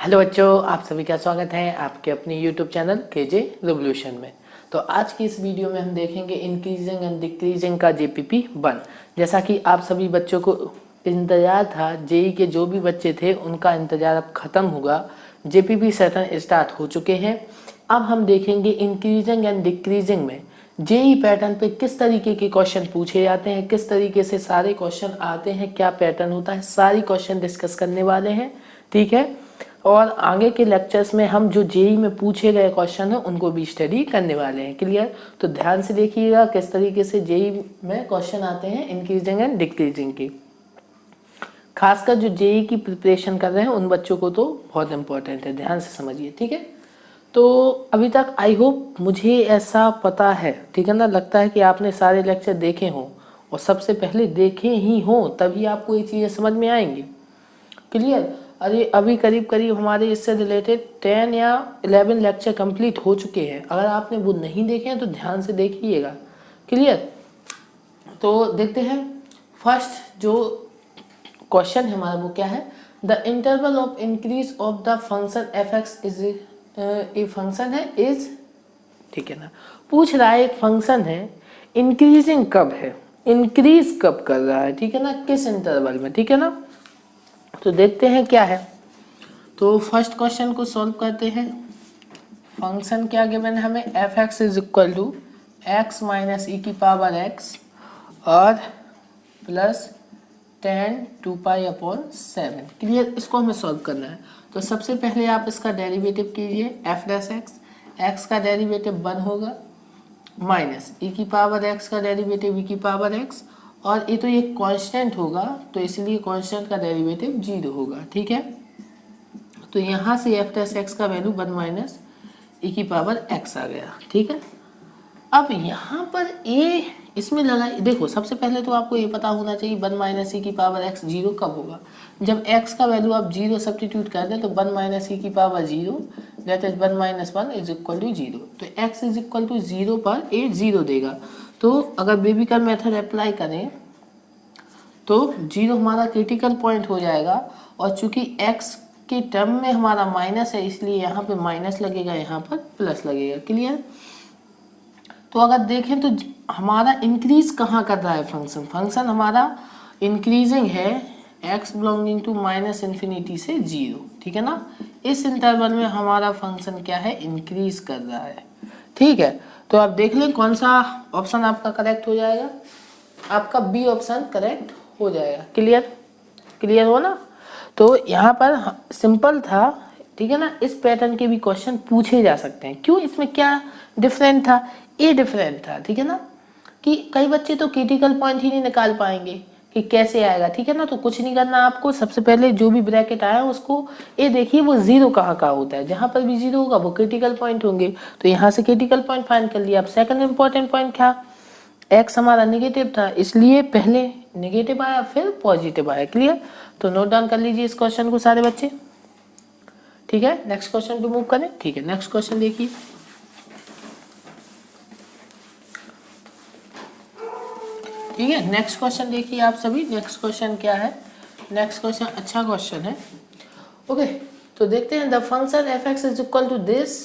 Hello बच्चों, आप सभी का स्वागत है आपके अपने यूट्यूब चैनल केजे रिवोल्यूशन में। तो आज की इस वीडियो में हम देखेंगे इंक्रीजिंग एंड डिक्रीजिंग का JPP 1। जैसा कि आप सभी बच्चों को इंतज़ार था, जेई के जो भी बच्चे थे उनका इंतज़ार अब ख़त्म हुआ। JPP सेशन स्टार्ट हो चुके हैं। अब हम देखेंगे इंक्रीजिंग एंड डिक्रीजिंग में जेई पैटर्न पे किस तरीके के क्वेश्चन पूछे जाते हैं, किस तरीके से सारे क्वेश्चन आते हैं, क्या पैटर्न होता है, सारी क्वेश्चन डिस्कस करने वाले हैं। ठीक है, और आगे के लेक्चर्स में हम जो जेई में पूछे गए क्वेश्चन हैं उनको भी स्टडी करने वाले हैं। क्लियर? तो ध्यान से देखिएगा किस तरीके से जेई में क्वेश्चन आते हैं इंक्रीजिंग एंड डिक्रीजिंग की। खासकर जो जेई की प्रिपरेशन कर रहे हैं उन बच्चों को तो बहुत इंपॉर्टेंट है, ध्यान से समझिए। ठीक है, तो अभी तक आई होप, मुझे ऐसा पता है, ठीक है ना, लगता है कि आपने सारे लेक्चर देखे हों और सबसे पहले देखे ही हों, तभी आपको ये चीज़ें समझ में आएंगी। क्लियर? अरे अभी करीब करीब हमारे इससे रिलेटेड 10 या 11 लेक्चर कंप्लीट हो चुके हैं। अगर आपने वो नहीं देखे हैं तो ध्यान से देखिएगा। क्लियर? तो देखते हैं फर्स्ट जो क्वेश्चन है हमारा वो क्या है। The interval of increase of the function f x is a function है इज, ठीक है ना, पूछ रहा है एक फंक्शन है, इंक्रीजिंग कब है, इंक्रीज कब कर रहा है, ठीक है ना, किस इंटरवल में। ठीक है ना, तो देखते हैं क्या है। तो फर्स्ट क्वेश्चन को सॉल्व करते हैं। फंक्शन क्या गिवन है हमें, f x is equal to x minus e की पावर एक्स और प्लस 10 2π/7। क्लियर? इसको हमें सॉल्व करना है। तो सबसे पहले आप इसका डेरिवेटिव कीजिए, एफ डैश एक्स, एक्स का डेरिवेटिव 1 होगा, माइनस ई की पावर एक्स का डेरिवेटिव ई की पावर एक्स, और ये तो ये कांस्टेंट होगा तो इसलिए कांस्टेंट का डेरिवेटिव 0 होगा। ठीक है, तो यहाँ से एफ डैश एक्स का वैल्यू 1 माइनस ई की पावर एक्स आ गया। ठीक है, अब यहाँ पर ए इसमें लगा, देखो सबसे पहले तो आपको ये पता होना चाहिए 1 माइनस ई की पावर एक्स 0 कब होगा, जब एक्स का वैल्यू आप 0 सब्स्टिट्यूट कर दें तो 1 माइनस ई की power 0 that is 1 minus 1 is equal to 0। तो एक्स इज इक्वल टू 0 पर ए 0 देगा। तो अगर बेबीकर मेथड अप्लाई करें तो 0 हमारा क्रिटिकल पॉइंट हो जाएगा, और चूंकि x के टर्म में हमारा माइनस है इसलिए यहाँ पे माइनस लगेगा, यहाँ पर प्लस लगेगा। क्लियर? तो अगर देखें तो हमारा इंक्रीज कहाँ कर रहा है फंक्शन हमारा इंक्रीजिंग है x belonging to minus infinity से 0। ठीक है ना, इस इंटरवल में हमारा फंक्शन क्या है, इंक्रीज कर रहा है। ठीक है, तो आप देख लें कौन सा ऑप्शन आपका करेक्ट हो जाएगा। आपका बी ऑप्शन करेक्ट हो जाएगा। क्लियर? क्लियर हो ना? तो यहाँ पर सिंपल था, ठीक है ना, इस पैटर्न के भी क्वेश्चन पूछे जा सकते हैं। क्यों? इसमें क्या डिफरेंट था, ए डिफरेंट था। ठीक है ना, कि कई बच्चे तो क्रिटिकल पॉइंट ही नहीं निकाल पाएंगे कि कैसे आएगा। ठीक है ना, तो कुछ नहीं करना आपको, सबसे पहले जो भी ब्रैकेट आया उसको ए देखिए वो 0 कहाँ का होता है, जहाँ पर भी 0 होगा वो क्रिटिकल पॉइंट होंगे। तो यहाँ से क्रिटिकल पॉइंट फाइंड कर लिया। अब सेकंड इंपॉर्टेंट पॉइंट क्या, एक्स हमारा नेगेटिव था इसलिए पहले नेगेटिव आया फिर पॉजिटिव आया। क्लियर? तो नोट डाउन कर लीजिए इस क्वेश्चन को सारे बच्चे। ठीक है, नेक्स्ट क्वेश्चन पे मूव करें। ठीक है, नेक्स्ट क्वेश्चन देखिए। ठीक है, नेक्स्ट क्वेश्चन देखिए आप सभी। नेक्स्ट क्वेश्चन क्या है, नेक्स्ट क्वेश्चन अच्छा क्वेश्चन है। ओके, तो देखते हैं the function f x is equal to this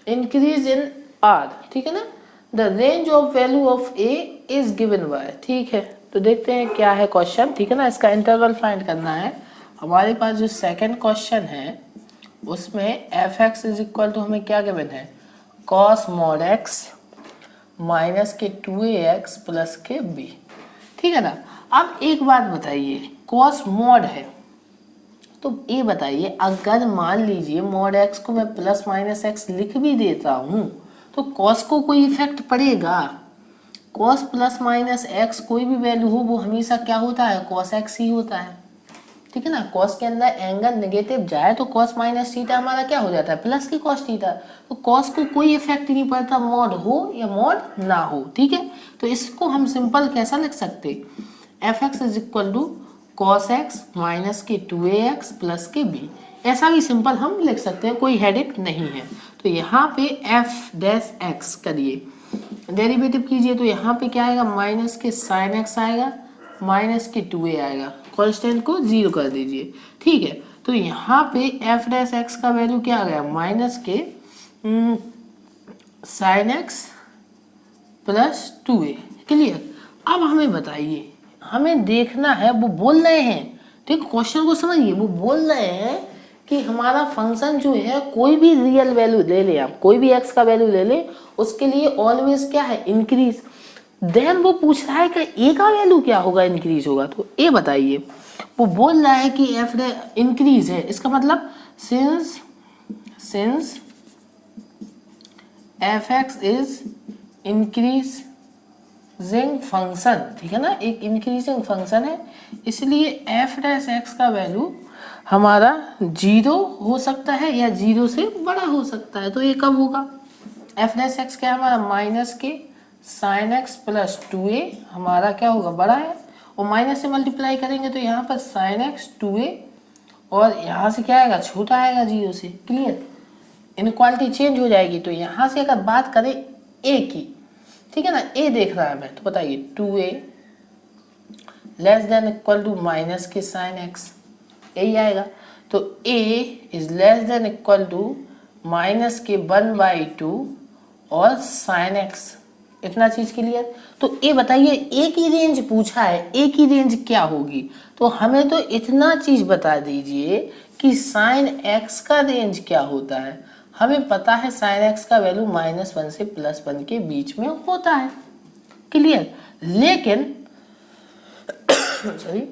increase in R. ठीक है ना, the range of value of a is given by. ठीक है, तो देखते हैं क्या है क्वेश्चन। ठीक है ना, इसका इंटरवल फाइंड करना है। हमारे पास जो सेकंड क्वेश्चन है उसमें f x is equal to हमें क्या गिवन है, कॉस मॉड एक्स माइनस के 2ax प्लस के b। ठीक है ना, अब एक बात बताइए, कॉस मॉड है तो ये बताइए, अगर मान लीजिए मॉड एक्स को मैं प्लस माइनस एक्स लिख भी देता हूं तो कॉस को कोई इफेक्ट पड़ेगा। कॉस प्लस माइनस एक्स कोई भी वैल्यू हो वो हमेशा क्या होता है, कॉस एक्स ही होता है। ठीक है ना, कॉस के अंदर एंगल नेगेटिव जाए तो कॉस माइनस थीटा हमारा क्या हो जाता है, प्लस की कॉस थीटा। तो कॉस को कोई इफेक्ट नहीं पड़ता, मॉड हो या मॉड ना हो। ठीक है, तो इसको हम सिंपल कैसा लिख सकते, f x is equal to cos x minus के 2ax प्लस के b। ऐसा भी सिंपल हम लिख सकते हैं, कोई हेडेक नहीं है। तो यहाँ पे एफ डैश एक्स करिए, डेरिवेटिव कीजिए, तो यहाँ पे क्या आएगा, माइनस के साइन एक्स आएगा, माइनस के 2a आएगा, कांस्टेंट को 0 कर दीजिए। ठीक है, तो यहाँ पे एफ डैश एक्स का वैल्यू क्या आ गया, माइनस के sine x plus 2a। Clear. अब हमें बताइए, हमें देखना है, वो बोल रहे हैं, ठीक, क्वेश्चन को समझिए, वो बोल रहे हैं कि हमारा फंक्शन जो है कोई भी रियल वैल्यू ले ले, आप कोई भी एक्स का वैल्यू ले ले, उसके लिए ऑलवेज क्या है, इंक्रीज। देन वो पूछ रहा है कि ए का वैल्यू क्या होगा, इंक्रीज होगा, तो ए बताइए। वो बोल रहा है कि एफ इंक्रीज है, इसका मतलब since F x is increasing function, ठीक है ना, एक इंक्रीजिंग फंक्शन है, इसलिए एफ डैश एक्स का वैल्यू हमारा 0 हो सकता है या 0 से बड़ा हो सकता है। तो ये कब होगा, एफ डैश एक्स क्या है हमारा, माइनस के साइन एक्स प्लस 2a हमारा क्या होगा, बड़ा है, और माइनस से मल्टीप्लाई करेंगे तो यहाँ पर साइन एक्स 2a और यहाँ से क्या आएगा, छोटा आएगा 0 से। क्लियर। इनक्वालिटी चेंज हो जाएगी। तो यहाँ से अगर बात करें a की, ठीक है ना, a देख रहा है मैं, तो बताइए 2a less than equal to minus के साइन एक्स, यही आएगा। तो a is less than equal to minus के 1/2 और साइन एक्स, इतना चीज क्लियर। तो ए बताइए, ए की रेंज पूछा है, ए की रेंज क्या होगी, तो हमें तो इतना चीज बता दीजिए कि साइन एक्स का रेंज क्या होता है। हमें पता है साइन एक्स का वैल्यू -1 से +1 के बीच में होता है। क्लियर। लेकिन सॉरी,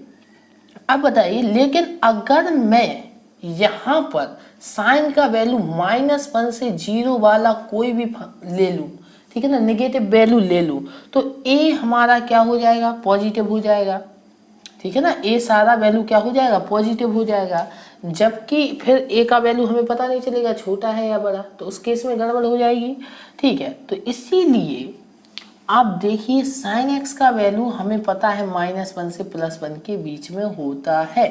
अब बताइए, लेकिन अगर मैं यहाँ पर साइन का वैल्यू -1 से 0 वाला कोई भी ले लूं, ठीक है ना, नेगेटिव वैल्यू ले लूं, तो ए हमारा क्या हो जाएगा, पॉजिटिव हो जाएगा, ठीक है ना, ए सारा वैल्यू क्या हो जाएगा, पॉजिटिव हो जाएगा। जबकि फिर ए का वैल्यू हमें पता नहीं चलेगा छोटा है या बड़ा, तो उस केस में गड़बड़ हो जाएगी। ठीक है, तो इसीलिए आप देखिए साइन एक्स का वैल्यू हमें पता है -1 से +1 के बीच में होता है।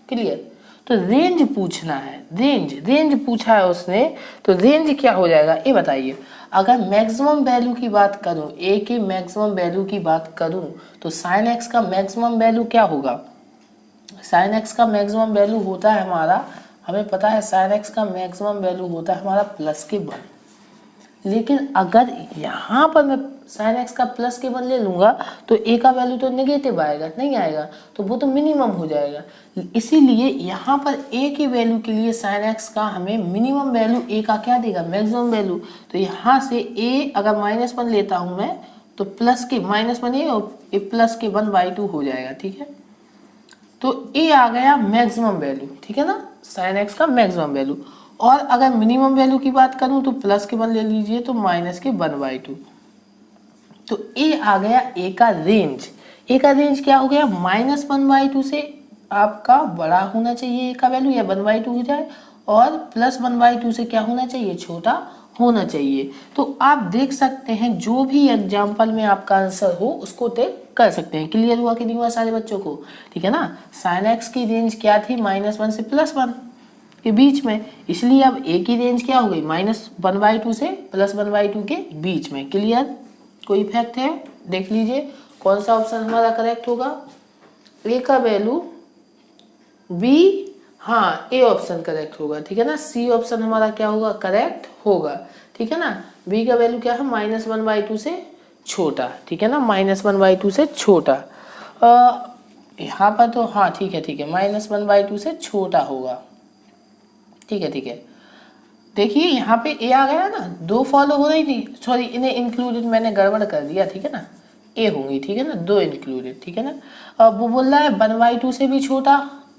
क्लियर। तो रेंज पूछना है, रेंज पूछा है उसने, तो रेंज क्या हो जाएगा ये बताइए। अगर मैक्सिमम वैल्यू की बात करूं, ए के मैक्सिमम वैल्यू की बात करूं, तो साइन एक्स का मैक्सिमम वैल्यू क्या होगा, साइन एक्स का मैक्सिमम वैल्यू होता है हमारा, हमें पता है साइन एक्स का मैक्सिमम वैल्यू होता है हमारा +1। लेकिन अगर यहाँ पर मैं साइन एक्स का +1 ले लूंगा तो ए का वैल्यू तो नेगेटिव आएगा, नहीं आएगा, तो वो तो मिनिमम हो जाएगा। इसीलिए यहाँ पर ए की वैल्यू के लिए साइन एक्स का हमें मिनिमम वैल्यू ए का क्या देगा, मैक्सिमम वैल्यू। तो यहाँ से ए अगर -1 लेता हूँ मैं, तो -1 ए और +1/2 हो जाएगा। ठीक है, तो ए आ गया मैक्सिमम वैल्यू, ठीक है ना, साइन एक्स का मैक्सिमम वैल्यू। और अगर मिनिमम वैल्यू की बात करूं तो +1 ले लीजिए, तो -1/2। तो ए आ गया ए का रेंज। ए का रेंज क्या हो गया, -1/2 से आपका बड़ा होना चाहिए ए का वैल्यू, या 1/2 हो जाए, और +1/2 से क्या होना चाहिए, छोटा होना चाहिए। तो आप देख सकते हैं जो भी एग्जाम्पल में आपका आंसर हो उसको टिक कर सकते हैं। क्लियर हुआ कि नहीं हुआ सारे बच्चों को, ठीक है ना। साइन एक्स की रेंज क्या थी, -1 से +1 के बीच में, इसलिए अब ए की रेंज क्या हो गई, -1/2 से +1/2 के बीच में। क्लियर। कोई इफेक्ट है, देख लीजिए कौन सा ऑप्शन हमारा करेक्ट होगा, ए का वैल्यू बी, हाँ ए ऑप्शन करेक्ट होगा, ठीक है ना। सी ऑप्शन हमारा क्या होगा, करेक्ट होगा, ठीक है ना। बी का वैल्यू क्या है, -1/2 से छोटा, ठीक है ना, -1/2 से छोटा। यहाँ पर तो हाँ ठीक है, -1/2 से छोटा होगा, ठीक है, ठीक है। देखिए यहाँ पे ए आ गया ना, 2 फॉलो हो रही थी, सॉरी इन्हें इंक्लूडेड मैंने गड़बड़ कर दिया, ठीक है ना, ए होंगी, ठीक है ना, 2 इंक्लूडेड, ठीक है ना। अब वो बोल रहा है 1/2 से भी छोटा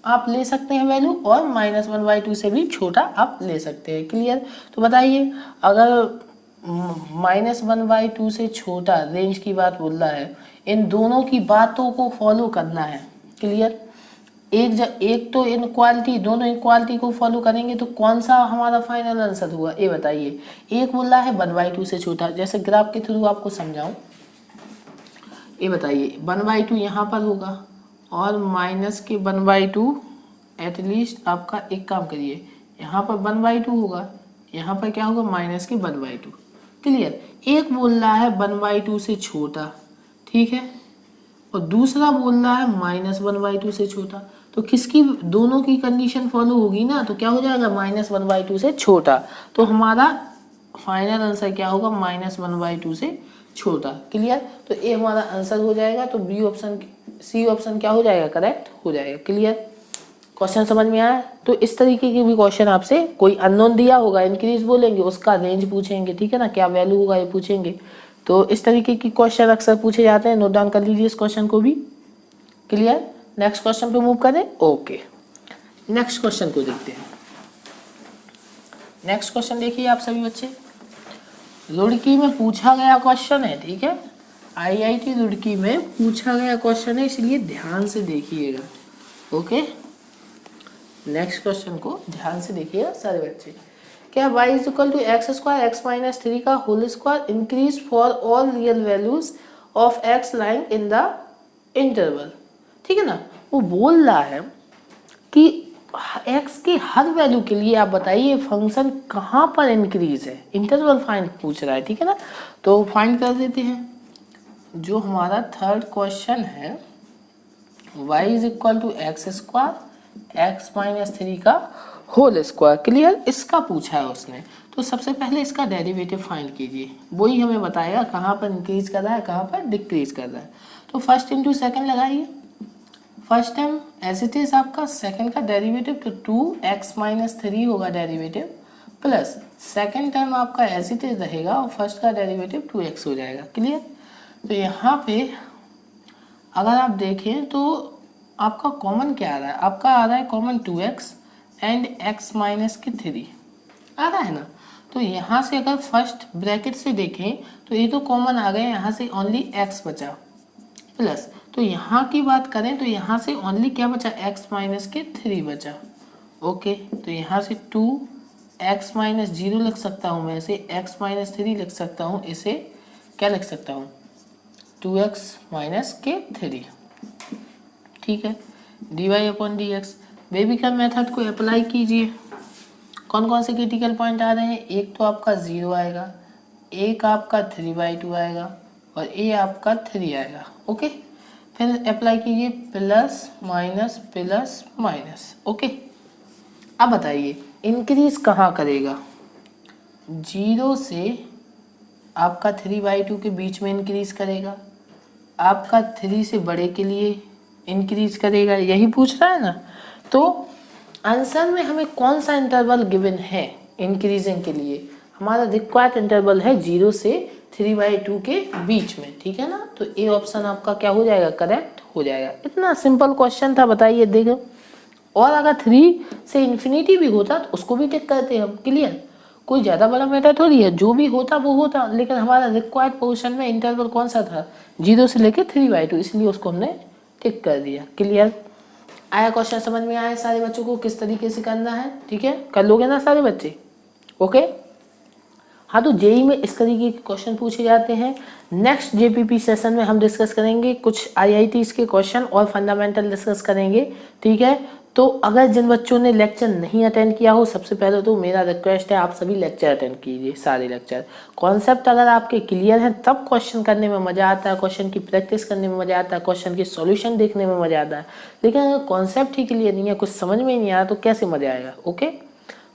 आप ले सकते हैं वैल्यू, और -1/2 से भी छोटा आप ले सकते हैं। क्लियर। तो बताइए, अगर -1/2 से छोटा रेंज की बात बोल रहा है, इन दोनों की बातों को फॉलो करना है। क्लियर। एक तो इनक्वालिटी, दोनों इक्वालिटी को फॉलो करेंगे तो कौन सा हमारा फाइनल आंसर हुआ ये बताइए। एक बोल रहा है 1/2 से छोटा, जैसे ग्राफ के थ्रू आपको समझाऊं, ये बताइए 1/2 यहाँ पर होगा, और -1/2 एटलीस्ट आपका एक काम करिए, यहाँ पर 1/2 होगा, यहाँ पर क्या होगा, -1/2। क्लियर। एक बोल रहा है 1/2 से छोटा, ठीक है, और दूसरा बोल रहा है -1/2 से छोटा। तो किसकी दोनों की कंडीशन फॉलो होगी ना, तो क्या हो जाएगा -1/2 से छोटा। तो हमारा फाइनल आंसर क्या होगा -1/2 से छोटा। क्लियर। तो ए हमारा आंसर हो जाएगा। तो बी ऑप्शन सी ऑप्शन क्या हो जाएगा करेक्ट हो जाएगा। क्लियर। क्वेश्चन समझ में आया। तो इस तरीके के भी क्वेश्चन आपसे कोई अननोन दिया होगा, इंक्रीज बोलेंगे उसका रेंज पूछेंगे, ठीक है ना, क्या वैल्यू होगा ये पूछेंगे। तो इस तरीके की क्वेश्चन अक्सर पूछे जाते हैं, नोट डाउन कर लीजिए इस क्वेश्चन को भी। क्लियर। नेक्स्ट क्वेश्चन पे मूव करें। ओके, नेक्स्ट क्वेश्चन को देखते हैं। नेक्स्ट क्वेश्चन देखिए आप सभी बच्चे, रुड़की में पूछा गया क्वेश्चन है, ठीक है, आईआईटी रुड़की में पूछा गया क्वेश्चन है, इसलिए ध्यान से देखिएगा। ओके, नेक्स्ट क्वेश्चन को ध्यान से देखिएगा सारे बच्चे। क्या y is equal to x² x-3 का whole square increase for all real values of x lying in the interval, ठीक है ना। वो बोल रहा है कि x की हर वैल्यू के लिए आप बताइए फंक्शन कहाँ पर इंक्रीज है, इंटरवल फाइंड पूछ रहा है, ठीक है ना। तो फाइंड कर देते हैं। जो हमारा थर्ड क्वेश्चन है y is equal to x² x-3 का होल स्क्वायर। क्लियर। इसका पूछा है उसने, तो सबसे पहले इसका डेरिवेटिव फाइंड कीजिए, वही हमें बताएगा कहाँ पर इंक्रीज कर रहा है कहाँ पर डिक्रीज कर रहा है। तो फर्स्ट इंटू सेकेंड लगाइए। First time as it is आपका सेकेंड का डेरिवेटिव तो 2x-3 होगा डेरिवेटिव, प्लस सेकेंड टाइम आपका एज इट इज रहेगा और फर्स्ट का डेरिवेटिव 2x हो जाएगा। क्लियर। तो यहाँ पे अगर आप देखें तो आपका कॉमन क्या आ रहा है, आपका आ रहा है कॉमन 2x एंड x-3 आ रहा है ना। तो यहाँ से अगर फर्स्ट ब्रैकेट से देखें तो ये तो कॉमन आ गए, यहाँ से ओनली x बचा, प्लस तो यहाँ की बात करें तो यहाँ से ओनली क्या बचा x-3 बचा। ओके, तो यहाँ से 2x-0 लिख सकता हूँ मैं, इसे x-3 लिख सकता हूँ, इसे क्या लिख सकता हूँ 2x-3, ठीक है। dy/dx बेबी का मेथड को अप्लाई कीजिए। कौन कौन से क्रिटिकल पॉइंट आ रहे हैं, एक तो आपका 0 आएगा, एक आपका 3/2 आएगा और ए आपका 3 आएगा। ओके, फिर अप्लाई कीजिए plus minus plus minus. Okay, अब बताइए इंक्रीज कहाँ करेगा, 0 से आपका 3/2 के बीच में इंक्रीज करेगा, आपका 3 से बड़े के लिए इंक्रीज करेगा, यही पूछ रहा है ना। तो आंसर में हमें कौन सा इंटरवल गिवन है इंक्रीजिंग के लिए, हमारा रिक्वायर्ड इंटरवल है 0 से 3/2 के बीच में, ठीक है ना। तो ए ऑप्शन आपका क्या हो जाएगा करेक्ट हो जाएगा। इतना सिंपल क्वेश्चन था, बताइए देखो। और अगर 3 से इन्फिनिटी भी होता तो उसको भी टिक करते हम। क्लियर, कोई ज़्यादा बड़ा मैटर थोड़ी है, जो भी होता वो होता, लेकिन हमारा रिक्वायर्ड पोजीशन में इंटरवल कौन सा था 0 से लेकर 3/2, इसलिए उसको हमने टिक कर दिया। क्लियर, आया क्वेश्चन समझ में आया सारे बच्चों को किस तरीके से करना है, ठीक है, कर लोगे ना सारे बच्चे। ओके, हाँ, तो जेई में इस तरीके के क्वेश्चन पूछे जाते हैं। नेक्स्ट जेपीपी सेशन में हम डिस्कस करेंगे कुछ आईआईटीज के क्वेश्चन और फंडामेंटल डिस्कस करेंगे, ठीक है। तो अगर जिन बच्चों ने लेक्चर नहीं अटेंड किया हो, सबसे पहले तो मेरा रिक्वेस्ट है आप सभी लेक्चर अटेंड कीजिए, सारे लेक्चर। कॉन्सेप्ट अगर आपके क्लियर हैं तब क्वेश्चन करने में मज़ा आता है, क्वेश्चन की प्रैक्टिस करने में मज़ा आता है, क्वेश्चन की सॉल्यूशन देखने में मज़ा आता है। लेकिन अगर कॉन्सेप्ट ही क्लियर नहीं है, कुछ समझ में ही नहीं आ रहा, तो कैसे मज़ा आएगा। ओके,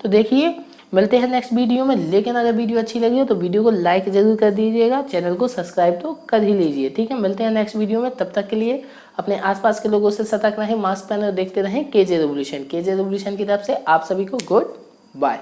तो देखिए मिलते हैं नेक्स्ट वीडियो में। लेकिन अगर वीडियो अच्छी लगी हो तो वीडियो को लाइक जरूर कर दीजिएगा, चैनल को सब्सक्राइब तो कर ही लीजिए, ठीक है। मिलते हैं नेक्स्ट वीडियो में, तब तक के लिए अपने आसपास के लोगों से सतर्क रहें, मास्क पहने और देखते रहें केजे रेवोल्यूशन। केजे रेवोल्यूशन की तरफ से आप सभी को गुड बाय।